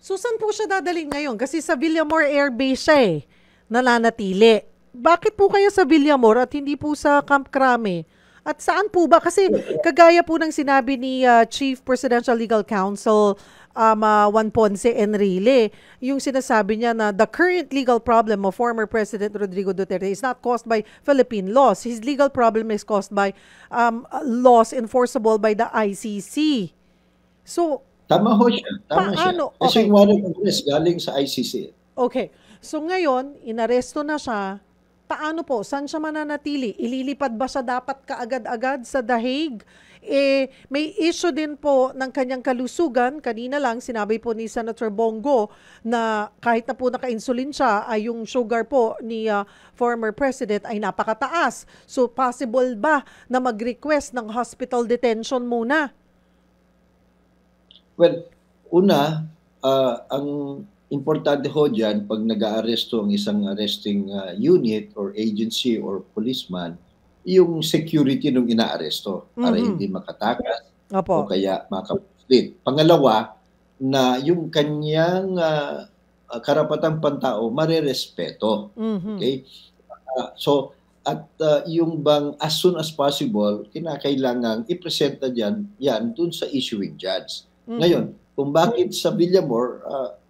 So, saan po siya dadalhin ngayon? Kasi sa Villamor Air Base siya nananatili. Bakit po kaya sa Villamor at hindi po sa Camp Crame? At saan po ba? Kasi kagaya po ng sinabi ni Chief Presidential Legal Counsel Juan Ponce Enrile, yung sinasabi niya na the current legal problem of former President Rodrigo Duterte is not caused by Philippine laws. His legal problem is caused by laws enforceable by the ICC. So, tama ho siya. Tama paano? Siya. Kasi yung warrant of arrest galing sa ICC. Okay. So ngayon, inaresto na siya. Paano po? Saan siya mananatili? Ililipad ba siya dapat kaagad-agad sa The Hague? May issue din po ng kanyang kalusugan. Kanina lang, sinabi po ni Senator Bongo na kahit na po naka-insulin siya, ay yung sugar po ni former president ay napakataas. So possible ba na mag-request ng hospital detention muna? Well, una, ang importante ho dyan, pag nag-aaresto ang isang arresting unit or agency or policeman, yung security nung inaaresto para hindi makatakas o kaya makapuslit. Pangalawa, na yung kanyang karapatang pantao marerespeto. Okay? So, at yung bang as soon as possible, kinakailangang ipresenta yan dun sa issuing judge. Ngayon, kung bakit sa Villamor,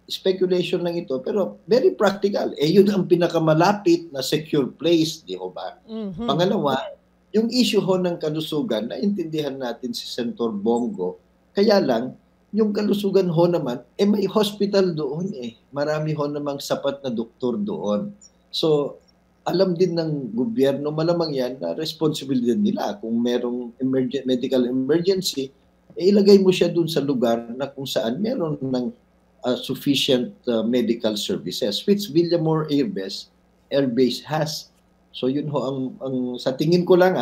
speculation lang ito, pero very practical. Yun ang pinakamalapit na secure place, di ho ba? Pangalawa, yung issue ho ng kalusugan, naintindihan natin si Senator Bongo, kaya lang, yung kalusugan ho naman, may hospital doon Marami ho namang sapat na doktor doon. So, alam din ng gobyerno, malamang yan, na responsibilidad nila. Kung merong medical emergency, ilagay mo siya doon sa lugar na kung saan meron ng sufficient medical services, which Villamor Air Base has. So yun ho ang sa tingin ko lang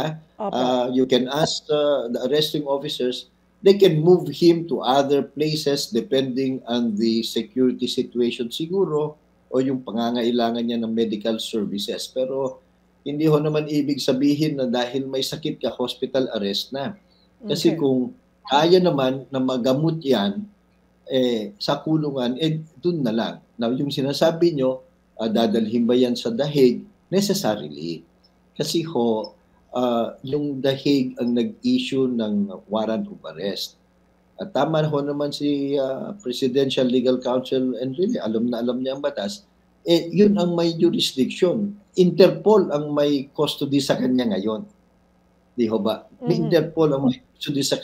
you can ask the arresting officers, they can move him to other places depending on the security situation siguro o yung pangangailangan niya ng medical services. Pero hindi ho naman ibig sabihin na dahil may sakit ka, hospital arrest na. Kasi kung kaya naman na magamot yan sa kulungan, dun na lang. Now, yung sinasabi nyo, dadalhin ba yan sa dahig? Necessarily. Kasi ho, yung dahig ang nag-issue ng warrant of arrest. At tama ho naman si Presidential Legal Counsel and really alam na alam niya ang batas, yun ang may jurisdiction. Interpol ang may custody sa kanya ngayon. Di ho ba? Interpol ang may custody sa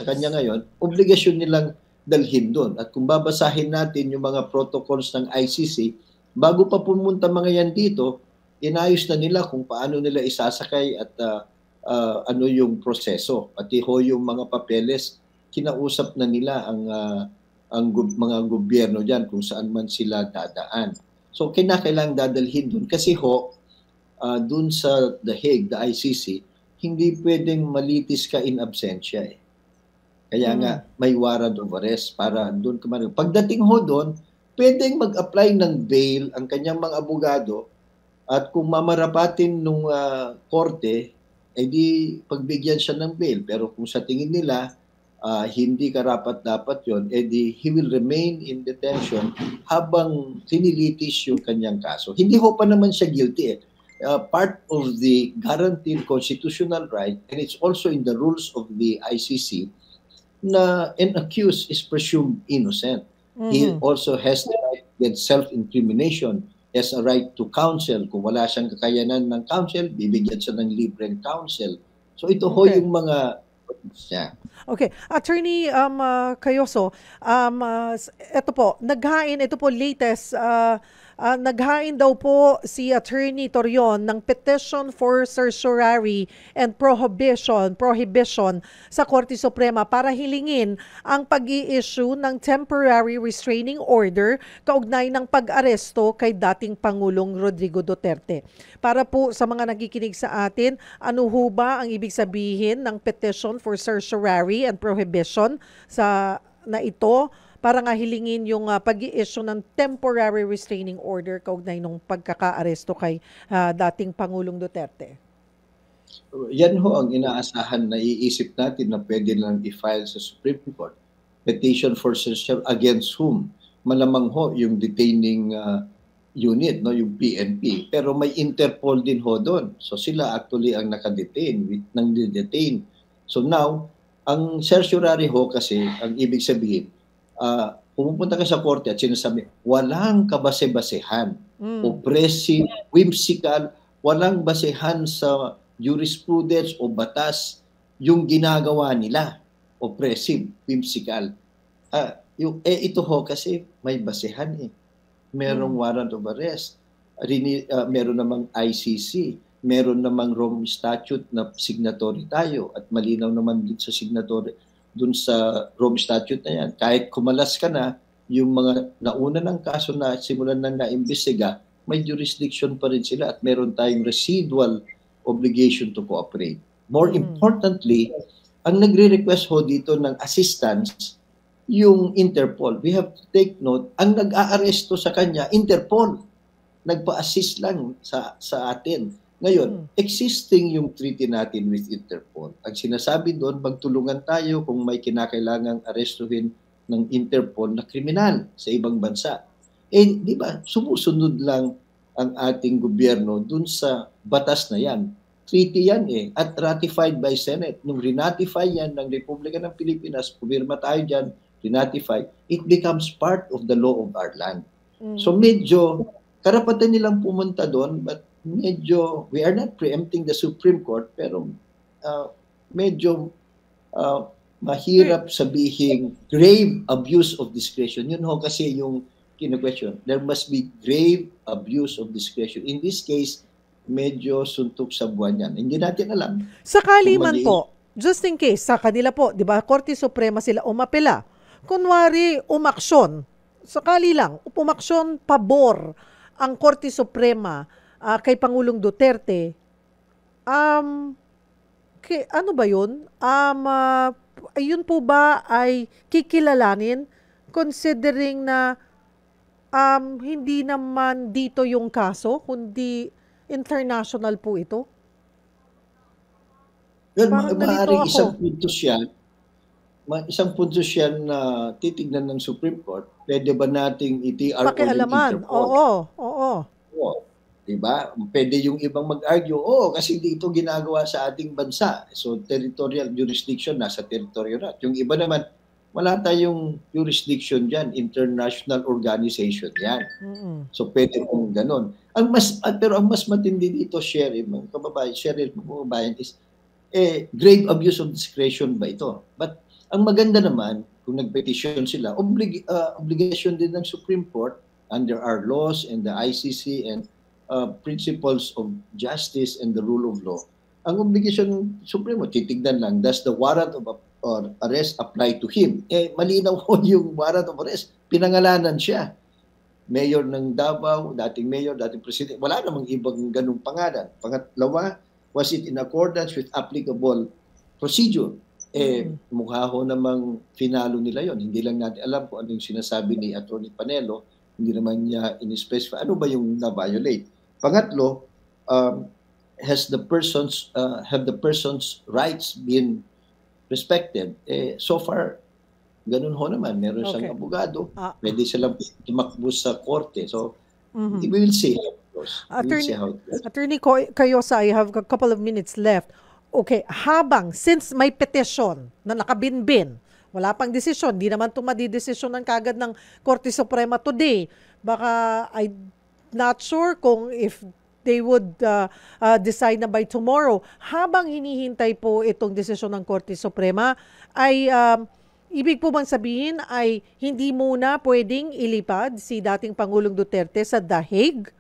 kanya ngayon, obligasyon nilang dalhin doon. At kung babasahin natin yung mga protocols ng ICC, bago pa pumunta mga yan dito, inayos na nila kung paano nila isasakay at ano yung proseso. Pati ho yung mga papeles, kinausap na nila ang mga gobyerno dyan kung saan man sila dadaan. So, kinakailangang dadalhin doon. Kasi ho, doon sa The Hague, the ICC, hindi pwedeng malitis ka in absentia eh. Kaya nga, may warrant of arrest para doon ka man. Pagdating ho doon, pwedeng mag-apply ng bail ang kanyang mga abogado at kung mamarapatin nung korte, di pagbigyan siya ng bail. Pero kung sa tingin nila, hindi karapat-dapat yon, he will remain in detention habang tinilitis yung kanyang kaso. Hindi ho pa naman siya guilty eh. Part of the guaranteed constitutional right, and it's also in the rules of the ICC, na an accused is presumed innocent. He also has the right against self-incrimination, has a right to counsel. Kung wala siyang kakayanan ng counsel, bibigyan siya ng libreng counsel. So ito ho yung mga Okay. Attorney Cayoso, ito po, latest, naghain daw po si Attorney Torion ng petition for certiorari and prohibition sa Korte Suprema para hilingin ang pag-i-issue ng temporary restraining order kaugnay ng pag-aresto kay dating Pangulong Rodrigo Duterte. Para po sa mga nakikinig sa atin, ano ho ba ang ibig sabihin ng petition for certiorari and prohibition na ito para nga hilingin yung pag-i-issue ng temporary restraining order kaugnay ng pagkakaaresto kay dating Pangulong Duterte? Yan ho ang inaasahan na iisip natin na pwede lang i-file sa Supreme Court. Petition for certiorari against whom? Malamang ho yung detaining unit, no, yung PNP. Pero may Interpol din ho doon. So sila actually ang nakadetain, nang detain. So now, ang certiorari ho kasi, ang ibig sabihin, pumupunta ka sa korte at sinasabi, walang kabase-basehan, oppressive, whimsical, walang basehan sa jurisprudence o batas yung ginagawa nila. Oppressive, whimsical. Ito ho kasi may basehan eh. Merong warrant of arrest, meron namang ICC, meron namang Rome Statute na signatory tayo at malinaw naman din sa signatory dun sa Rome Statute na yan. Kahit kumalas ka na, yung mga nauna ng kaso na simulan na naimbestiga, may jurisdiction pa rin sila at meron tayong residual obligation to cooperate. More importantly, ang nagre-request ho dito ng assistance, yung Interpol. We have to take note, ang nag-aaresto sa kanya, Interpol. Nagpa-assist lang sa atin. Ngayon, existing yung treaty natin with Interpol. Ang sinasabi doon, magtulungan tayo kung may kinakailangang arestuhin ng Interpol na kriminal sa ibang bansa. Di ba, sumusunod lang ang ating gobyerno dun sa batas na yan. Treaty yan at ratified by Senate. Nung rinatify yan ng Republika ng Pilipinas, pumirma tayo dyan, rinatify, it becomes part of the law of our land. So medyo, karapatan nilang pumunta doon, but medyo, we are not preempting the Supreme Court, pero medyo mahirap sabihin grave abuse of discretion. Yun ho kasi yung kino-question. There must be grave abuse of discretion. In this case, medyo suntok sa buwan yan. Hindi natin alam. Sakali man po, just in case, sa kanila po, di ba, Korte Suprema sila umapela. Kunwari, umaksyon. Sakali lang, umaksyon pabor ang Korte Suprema kay Pangulong Duterte. Ano ba yun? Yun po ba ay kikilalanin considering na hindi naman dito yung kaso, kundi international po ito? Well, Parang nalito maaaring ako. isang puntos yan na titignan ng Supreme Court. Pwede ba nating i-TRO yung Pakialaman. Interpol? Oo. Oo. Diba? Pwede yung ibang mag-argue, kasi dito ginagawa sa ating bansa. So, territorial jurisdiction, nasa teritoryo na. Yung iba naman, wala tayong jurisdiction dyan. International organization yan. So, pwede kung ganun. Pero ang mas matindi dito, Sheriff, mga kababayan, is grave abuse of discretion ba ito? But ang maganda naman, kung nag-petition sila, obligation din ng Supreme Court under our laws and the ICC and principles of justice and the rule of law. Ang obligation ng Supremo, titignan lang, does the warrant of arrest apply to him? Malinaw ko yung warrant of arrest. Pinangalanan siya. Mayor ng Davao, dating mayor, dating president. Wala namang ibang ganung pangalan. Pangalawa, was it in accordance with applicable procedure? Mukha ho namang finalo nila yon. Hindi lang natin alam kung ano yung sinasabi ni Atty. Panelo. Hindi naman niya in-specify. Ano ba yung na-violate? Pangatlo, have the person's rights been respected? So far, ganun ho naman. Meron siyang abogado. Pwede silang tumakbo sa korte. So, we will see how it goes. Attorney Cayosa, I have a couple of minutes left. Okay, since may petition na nakabinbin, wala pang desisyon, di naman ito madidesisyonan kagad ng Korte Suprema today. Baka not sure kung if they would decide na by tomorrow. Habang hinihintay po itong desisyon ng Korte Suprema, ay ibig po bang sabihin ay hindi muna pwedeng ilipad si dating Pangulong Duterte sa The Hague?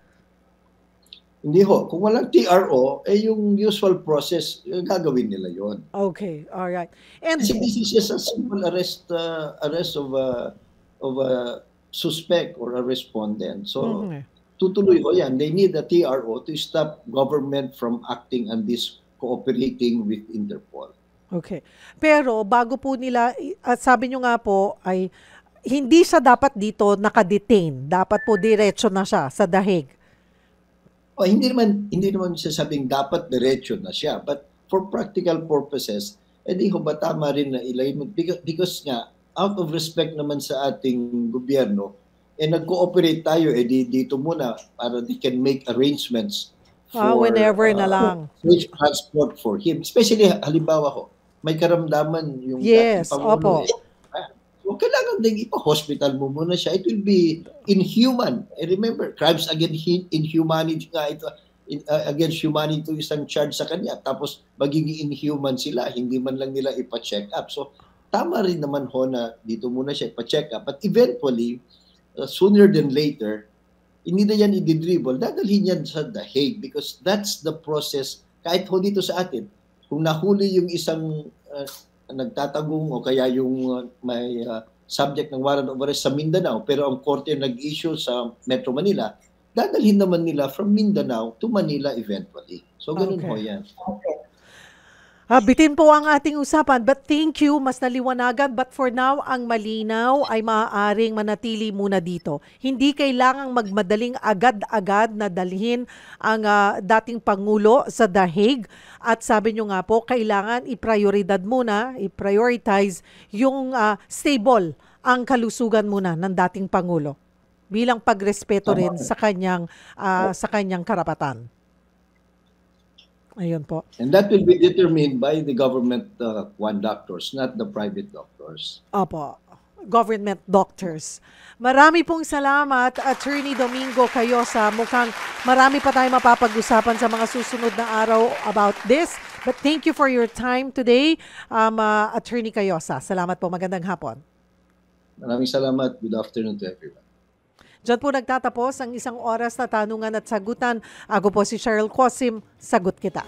Hindi ho. Kung walang TRO, yung usual process, gagawin nila yon. Okay, all right. And kasi this is just a simple arrest of a suspect or a respondent. So, tutuloy ho yan. They need a TRO to stop government from acting and cooperating with Interpol. Okay. Pero bago po nila, sabi nyo nga po, ay hindi siya dapat dito nakadetain. Dapat po diretso na siya sa The Hague. Hindi naman sasabing dapat diretso na siya. But for practical purposes, di ho ba tama rin na ilay mo? Because nga, out of respect naman sa ating gobyerno, nag-cooperate tayo, dito muna para they can make arrangements for whenever na lang. Safe transport for him. Especially, halimbawa ho, may karamdaman yung yes, Pangulo. So, kailangan din ipa-hospital mo muna siya. It will be inhuman. Remember, crimes against inhumanity nga ito. Against humanity ito isang charge sa kanya. Tapos, magiging inhuman sila. Hindi man lang nila ipa-check up. So, tama rin naman ho na dito muna siya ipa-check up. But eventually, sooner than later, hindi na yan i-dribble. Dadalhin yan sa The Hague because that's the process. Kahit ho dito sa atin, kung nahuli yung isang nagtatagong o kaya yung may subject ng warrant of arrest sa Mindanao pero ang korte nag-issue sa Metro Manila, dadalhin naman nila from Mindanao to Manila eventually. So ganun ho yan. Bitin po ang ating usapan, but thank you, mas naliwanagan. But for now, ang malinaw ay maaaring manatili muna dito. Hindi kailangang magmadaling agad-agad na dalhin ang dating Pangulo sa The Hague. At sabi nyo nga po, kailangan i-prioritize yung stable ang kalusugan muna ng dating Pangulo bilang pagrespeto rin sa kanyang karapatan. Ayun po. And that will be determined by the government doctors, not the private doctors. Opo, government doctors. Marami pong salamat, Attorney Domingo Cayosa. Mukhang marami pa tayong mapapag-usapan sa mga susunod na araw about this. But thank you for your time today, Attorney Cayosa. Salamat po. Magandang hapon. Maraming salamat. Good afternoon to everyone. Diyan po nagtatapos ang isang oras na tanungan at sagutan. Ako po si Cheryl Cosim. Sagot kita.